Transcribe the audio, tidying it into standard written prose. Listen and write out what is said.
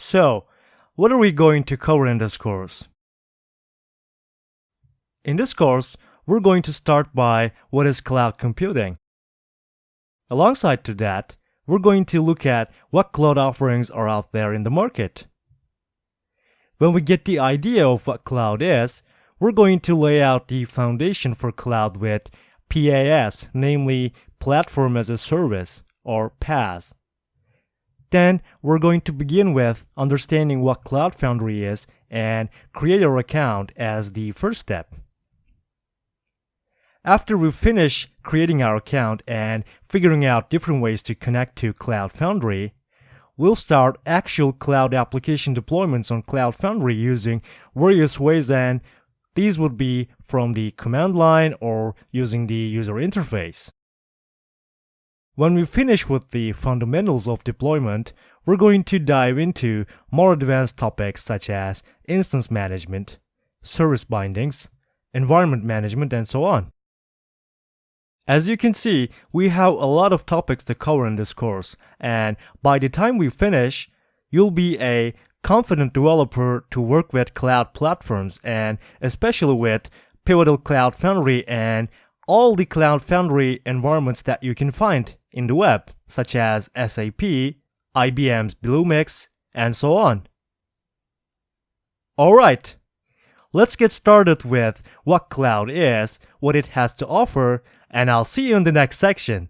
So, what are we going to cover in this course? In this course, we're going to start by what is cloud computing. Alongside to that, we're going to look at what cloud offerings are out there in the market. When we get the idea of what cloud is, we're going to lay out the foundation for cloud with PaaS, namely Platform as a Service, or PaaS. Then, we're going to begin with understanding what Cloud Foundry is and create our account as the first step. After we finish creating our account and figuring out different ways to connect to Cloud Foundry, we'll start actual cloud application deployments on Cloud Foundry using various ways, and these would be from the command line or using the user interface. When we finish with the fundamentals of deployment, we're going to dive into more advanced topics such as instance management, service bindings, environment management, and so on. As you can see, we have a lot of topics to cover in this course, and by the time we finish, you'll be a confident developer to work with cloud platforms, and especially with Pivotal Cloud Foundry and all the Cloud Foundry environments that you can find in the web, such as SAP, IBM's Bluemix, and so on. Alright, let's get started with what cloud is, what it has to offer, and I'll see you in the next section.